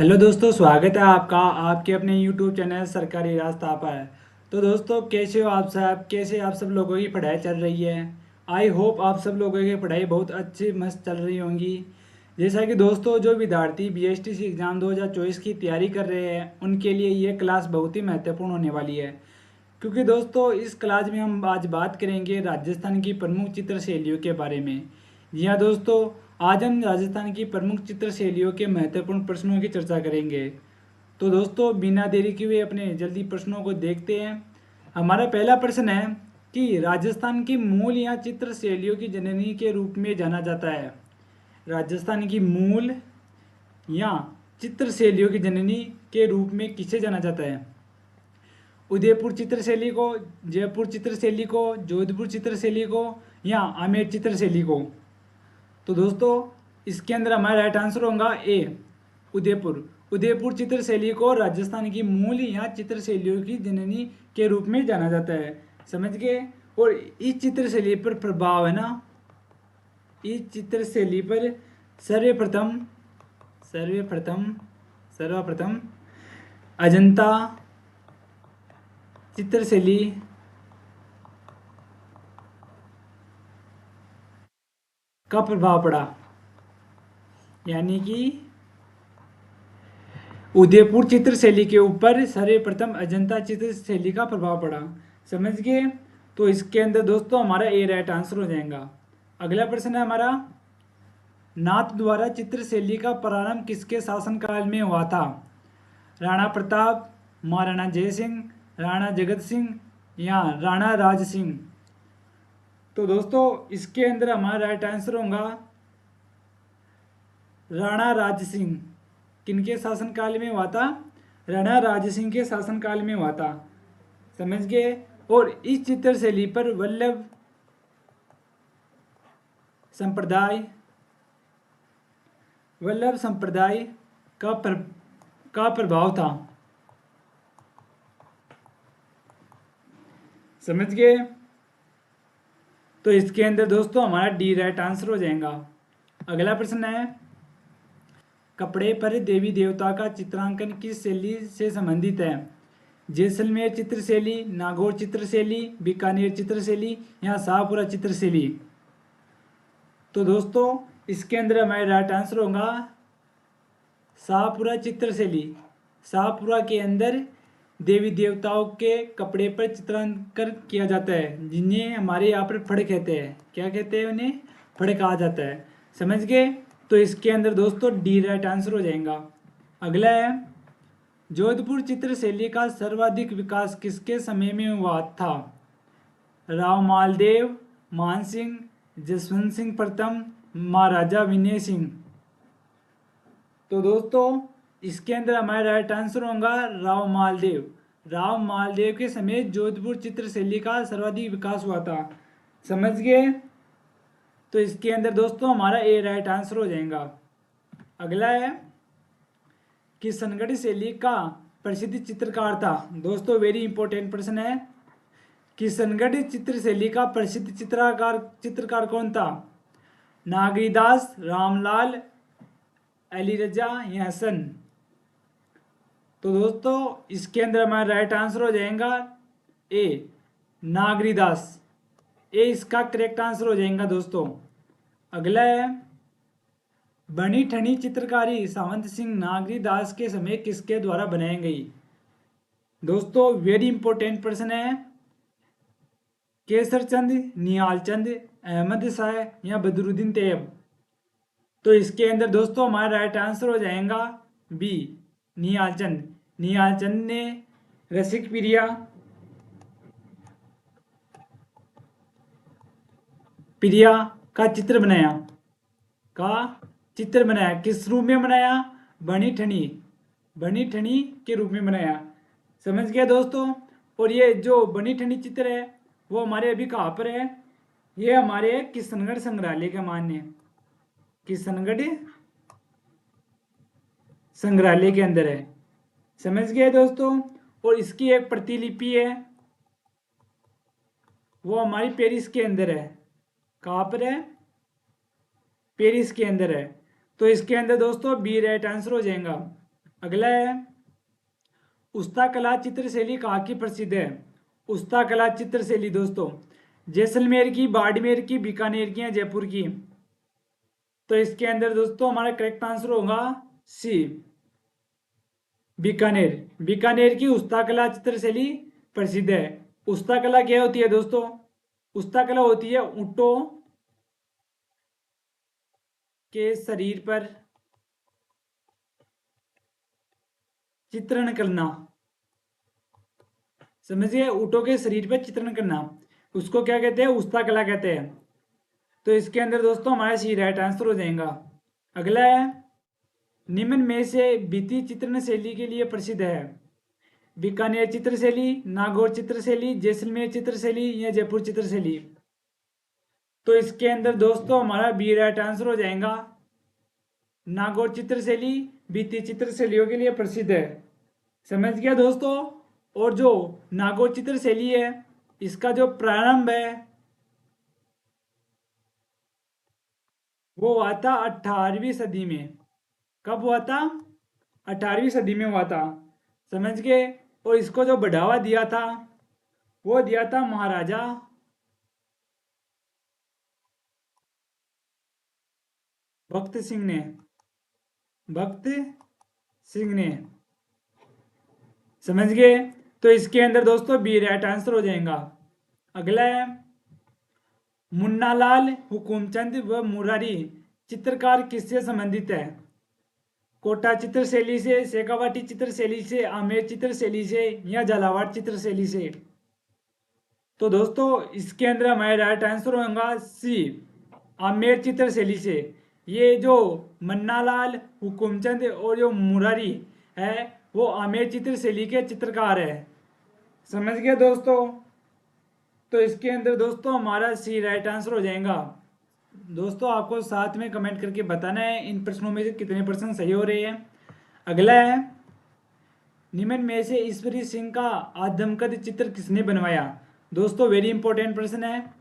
Hello दोस्तों, स्वागत है आपका आपके अपने यूट्यूब चैनल सरकारी रास्ता पर। तो दोस्तों, कैसे हो आप सब? कैसे आप सब लोगों की पढ़ाई चल रही है? आई होप आप सब लोगों की पढ़ाई बहुत अच्छी मस्त चल रही होंगी। जैसा कि दोस्तों, जो विद्यार्थी बीएसटीसी एग्ज़ाम 2024 की तैयारी कर रहे हैं उनके लिए ये क्लास बहुत ही महत्वपूर्ण होने वाली है। क्योंकि दोस्तों, इस क्लास में हम आज बात करेंगे राजस्थान की प्रमुख चित्र शैलियों के बारे में। जी हाँ दोस्तों, आज हम राजस्थान की प्रमुख चित्र शैलियों के महत्वपूर्ण प्रश्नों की चर्चा करेंगे। तो दोस्तों, बिना देरी किए अपने जल्दी प्रश्नों को देखते हैं। हमारा पहला प्रश्न है कि राजस्थान की मूल या चित्र शैलियों की जननी के रूप में जाना जाता है। राजस्थान की मूल या चित्र शैलियों की जननी के रूप में किसे जाना जाता है? उदयपुर चित्रशैली को, जयपुर चित्रशैली को, जोधपुर चित्रशैली को या आमेर चित्रशैली को? तो दोस्तों, इसके अंदर हमारा राइट आंसर होगा ए, उदयपुर। उदयपुर चित्रशैली को राजस्थान की मूल या चित्रशैलियों की जननी के रूप में जाना जाता है। समझ गए? और इस चित्रशैली पर प्रभाव है ना, इस चित्रशैली पर सर्वप्रथम सर्वप्रथम सर्वप्रथम अजंता चित्रशैली का प्रभाव पड़ा। यानी कि उदयपुर चित्रशैली के ऊपर सर्वप्रथम अजंता चित्रशैली का प्रभाव पड़ा। समझ गए? तो इसके अंदर दोस्तों हमारा ए राइट आंसर हो जाएगा। अगला प्रश्न है हमारा, नाथ द्वारा चित्रशैली का प्रारंभ किसके शासनकाल में हुआ था? राणा प्रताप, महाराणा जयसिंह, राणा जगत सिंह या राणा राज सिंह? तो दोस्तों, इसके अंदर हमारा राइट आंसर होगा राणा राज सिंह। किनके शासनकाल में हुआ था? राणा राज सिंह के शासनकाल में हुआ था। समझ गए? और इस चित्रशैली पर वल्लभ संप्रदाय वल्लभ संप्रदाय का प्रभाव था। समझ गए? तो इसके अंदर दोस्तों हमारा डी राइट आंसर हो जाएगा। अगला प्रश्न है, कपड़े पर देवी देवता का चित्रांकन किस शैली से संबंधित है? जैसलमेर चित्रशैली, नागौर चित्रशैली, बीकानेर चित्रशैली या शाहपुरा चित्रशैली? तो दोस्तों, इसके अंदर हमारा राइट आंसर होगा शाहपुरा चित्रशैली। शाहपुरा के अंदर देवी देवताओं के कपड़े पर चित्रांकन किया जाता है, जिन्हें हमारे यहाँ पर फड़ कहते हैं। क्या कहते हैं उन्हें? फड़ कहा जाता है। समझ गए? तो इसके अंदर दोस्तों डी राइट आंसर हो जाएगा। अगला है, जोधपुर चित्रशैली का सर्वाधिक विकास किसके समय में हुआ था? राव मालदेव, मान सिंह, जसवंत सिंह प्रथम, महाराजा विनय सिंह? तो दोस्तों, इसके अंदर हमारा राइट आंसर होगा राव मालदेव। राव मालदेव के समय जोधपुर चित्रशैली का सर्वाधिक विकास हुआ था। समझ गए? तो इसके अंदर दोस्तों हमारा ए राइट आंसर हो जाएगा। अगला है, किशनगढ़ शैली का प्रसिद्ध चित्रकार था? दोस्तों, वेरी इंपॉर्टेंट प्रश्न है। किशनगढ़ चित्रशैली का प्रसिद्ध चित्रकार कौन था? नागरीदास, रामलाल, अली रजा या हसन? तो दोस्तों, इसके अंदर हमारा राइट आंसर हो जाएगा ए, नागरीदास। ए इसका करेक्ट आंसर हो जाएगा दोस्तों। अगला है, बनी ठनी चित्रकारी सावंत सिंह नागरीदास के समय किसके द्वारा बनाई गई? दोस्तों, वेरी इंपॉर्टेंट प्रश्न है। केसर चंद, निहाल चंद, अहमद शाह या बदरुद्दीन तैयब? तो इसके अंदर दोस्तों हमारा राइट आंसर हो जाएगा बी, निहाल चंद। निहाल चंद ने रसिक प्रिया का चित्र बनाया। किस रूप में बनाया? बनी ठनी के रूप में बनाया। समझ गया दोस्तों? और ये जो बनी ठनी चित्र है वो हमारे अभी कहाँ पर है? ये हमारे किशनगढ़ संग्रहालय के मान्य, किशनगढ़ संग्रहालय के अंदर है। समझ गए दोस्तों? और इसकी एक प्रतिलिपि है, वो हमारी पेरिस के अंदर है। कहाँ पर है? पेरिस के अंदर है। तो इसके अंदर दोस्तों बी राइट आंसर हो जाएगा। अगला है उस्ता कला चित्रशैली कहाँ की प्रसिद्ध है। उस्ता कला चित्रशैली दोस्तों जैसलमेर की, बाड़मेर की, बीकानेर की या जयपुर की। तो इसके अंदर दोस्तों हमारा करेक्ट आंसर होगा सी, बीकानेर। बीकानेर की उस्ता कला चित्रशैली प्रसिद्ध है। उस्ता कला क्या होती है दोस्तों? उस्ता कला होती है ऊंटों के शरीर पर चित्रण करना। समझिए, ऊंटों के शरीर पर चित्रण करना, उसको क्या कहते हैं? उस्ता कला कहते हैं। तो इसके अंदर दोस्तों हमारा सी राइट आंसर हो जाएगा। अगला है निम्न में से भित्ति चित्रण शैली के लिए प्रसिद्ध है। बीकानेर चित्रशैली, नागौर चित्रशैली, जैसलमेर चित्रशैली या जयपुर चित्रशैली। तो इसके अंदर दोस्तों हमारा बी राइट आंसर हो जाएगा। नागौर चित्रशैली भित्ति चित्रशैलियों के लिए प्रसिद्ध है। समझ गया दोस्तों। और जो नागौर चित्रशैली है इसका जो प्रारंभ है वो हुआ था 18वीं सदी में। कब हुआ था? 18वीं सदी में हुआ था। समझ गए। और इसको जो बढ़ावा दिया था वो दिया था महाराजा भक्त सिंह ने। भक्त सिंह ने। समझ गए। तो इसके अंदर दोस्तों बी राइट आंसर हो जाएगा। अगला है मुन्नालाल, हुकुमचंद व मुरारी चित्रकार किससे संबंधित है? कोटा चित्रशैली से, शेखावाटी चित्रशैली से, आमेर चित्रशैली से या झालावाड़ चित्रशैली से। तो दोस्तों इसके अंदर हमारा राइट आंसर होगा सी, आमेर चित्रशैली से। ये जो मन्नालाल, हुकुमचंद और जो मुरारी है वो आमेर चित्रशैली के चित्रकार है। समझ गए दोस्तों। तो इसके अंदर दोस्तों हमारा सी राइट आंसर हो जाएगा। दोस्तों आपको साथ में कमेंट करके बताना है इन प्रश्नों में से कितने % सही हो रहे हैं। अगला है निम्न में से ईश्वरी सिंह का आदमकद चित्र किसने बनवाया? दोस्तों वेरी इंपॉर्टेंट प्रश्न है।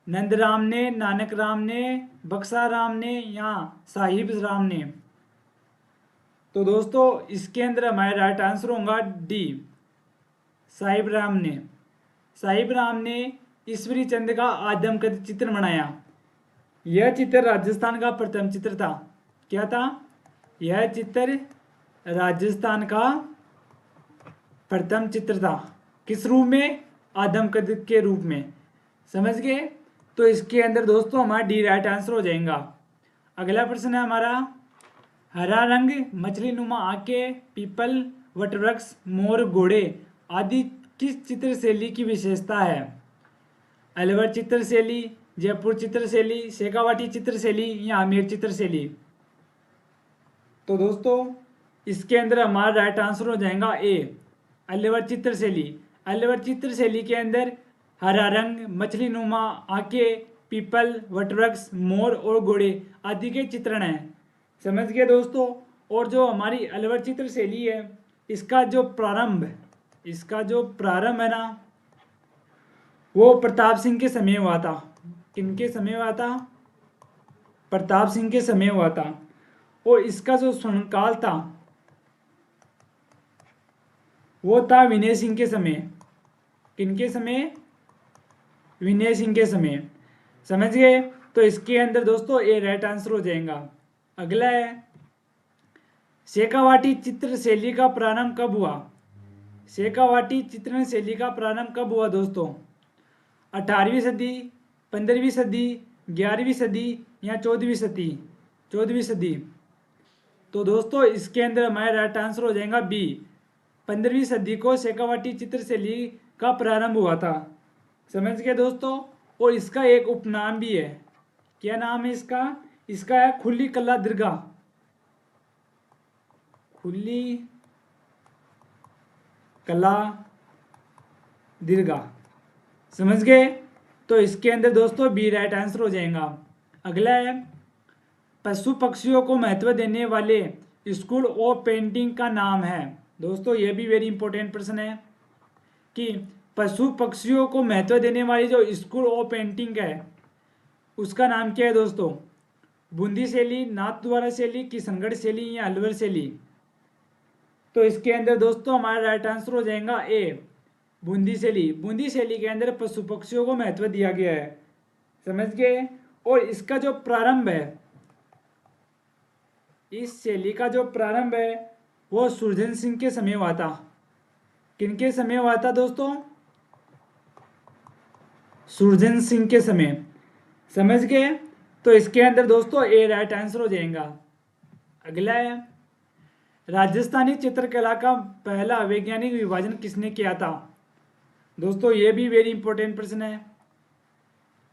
नंदराम ने, नानक राम ने, बक्सा राम ने या साहिब राम ने। तो दोस्तों इसके अंदर हमारा राइट आंसर होगा डी, साहिब राम ने। साहिब राम ने ईश्वरी चंद का आदमकद चित्र बनाया। यह चित्र राजस्थान का प्रथम चित्र था। क्या था? यह चित्र राजस्थान का प्रथम चित्र था। किस रूप में? आदमकद के रूप में। समझ गए। तो इसके अंदर दोस्तों हमारा डी राइट आंसर हो जाएगा। अगला प्रश्न है हमारा हरा रंग, मछली नुमा आंखें, पीपल, वटवृक्ष, मोर, घोड़े आदि किस चित्र शैली की विशेषता है? अलवर चित्रशैली, जयपुर चित्रशैली, शेखावाटी चित्रशैली या आमेर चित्रशैली। तो दोस्तों इसके अंदर हमारा राइट आंसर हो जाएगा ए, अलवर चित्रशैली। अलवर चित्रशैली के अंदर हरा रंग, मछली नुमा आंखें, पीपल, वटवृक्ष, मोर और घोड़े आदि के चित्रण हैं। समझ गए दोस्तों। और जो हमारी अलवर चित्रशैली है इसका जो प्रारंभ है ना वो प्रताप सिंह के समय हुआ था। किनके समय हुआ था? प्रताप सिंह के समय हुआ था। और इसका जो स्वर्णकाल था वो था विनय सिंह के समय। किनके समय? विनय सिंह के समय। समझ गए। तो इसके अंदर दोस्तों ए राइट आंसर हो जाएगा। अगला है शेखावाटी चित्र शैली का प्रारंभ कब हुआ? शेखावाटी चित्रण शैली का प्रारंभ कब हुआ दोस्तों? 18वीं सदी, 15वीं सदी, 11वीं सदी या 14वीं सदी? 14वीं सदी। तो दोस्तों इसके अंदर हमारा राइट आंसर हो जाएगा बी, 15वीं सदी को शेखावाटी चित्रशैली का प्रारंभ हुआ था। समझ गए दोस्तों। और इसका एक उपनाम भी है। क्या नाम है इसका? इसका है खुली कला दीर्घा। खुली कला दीर्घा। समझ गए। तो इसके अंदर दोस्तों बी राइट आंसर हो जाएगा। अगला है पशु पक्षियों को महत्व देने वाले स्कूल ऑफ पेंटिंग का नाम है। दोस्तों यह भी वेरी इंपॉर्टेंट प्रश्न है कि पशु पक्षियों को महत्व देने वाली जो स्कूल ऑफ पेंटिंग है उसका नाम क्या है दोस्तों? बूंदी शैली, नाथद्वारा शैली, किशनगढ़ शैली या अलवर शैली? तो इसके अंदर दोस्तों हमारा राइट आंसर हो जाएगा ए, बूंदी शैली। बूंदी शैली के अंदर पशु पक्षियों को महत्व दिया गया है, समझ गए। और इसका जो प्रारंभ है, इस शैली का जो प्रारंभ है वो सुरजन सिंह के समय हुआ था। किनके समय हुआ था दोस्तों? सुरजन सिंह के समय, समझ गए। तो इसके अंदर दोस्तों ए राइट आंसर हो जाएगा। अगला है, राजस्थानी चित्रकला का पहला वैज्ञानिक विभाजन किसने किया था? दोस्तों ये भी वेरी इंपॉर्टेंट प्रश्न है।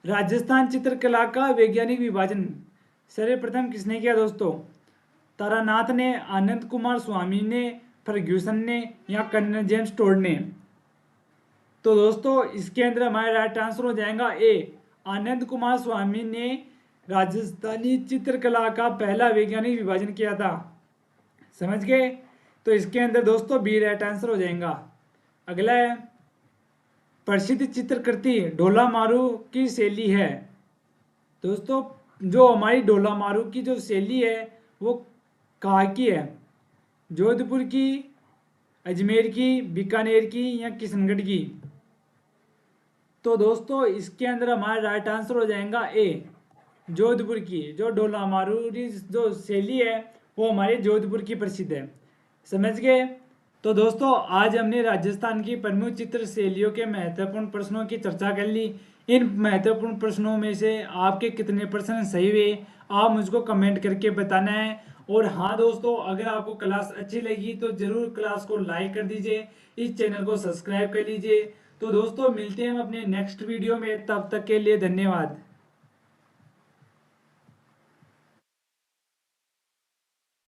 राजस्थान चित्रकला का वैज्ञानिक विभाजन सर्वप्रथम किसने किया दोस्तों? तारानाथ ने, आनंद कुमार स्वामी ने, फर्ग्यूसन ने या कर्नल जेम्स टोड ने? तो दोस्तों इसके अंदर हमारा राइट आंसर हो जाएगा ए, आनंद कुमार स्वामी ने राजस्थानी चित्रकला का पहला वैज्ञानिक विभाजन किया था, समझ गए। तो इसके अंदर दोस्तों बी राइट आंसर हो जाएगा। अगला है, प्रसिद्ध चित्रकृति ढोला मारू की शैली है। दोस्तों जो हमारी ढोला मारू की जो शैली है वो कहाँ की है? जोधपुर की, अजमेर की, बीकानेर की या किशनगढ़ की? तो दोस्तों इसके अंदर हमारा राइट आंसर हो जाएगा ए, जोधपुर की। जो ढोला मारूरी जो शैली है वो हमारे जोधपुर की प्रसिद्ध है, समझ गए। तो दोस्तों आज हमने राजस्थान की प्रमुख चित्र शैलियों के महत्वपूर्ण प्रश्नों की चर्चा कर ली। इन महत्वपूर्ण प्रश्नों में से आपके कितने प्रश्न सही हुए आप मुझको कमेंट करके बताना है। और हाँ दोस्तों, अगर आपको क्लास अच्छी लगी तो ज़रूर क्लास को लाइक कर दीजिए, इस चैनल को सब्सक्राइब कर लीजिए। तो दोस्तों मिलते हैं हम अपने नेक्स्ट वीडियो में, तब तक के लिए धन्यवाद।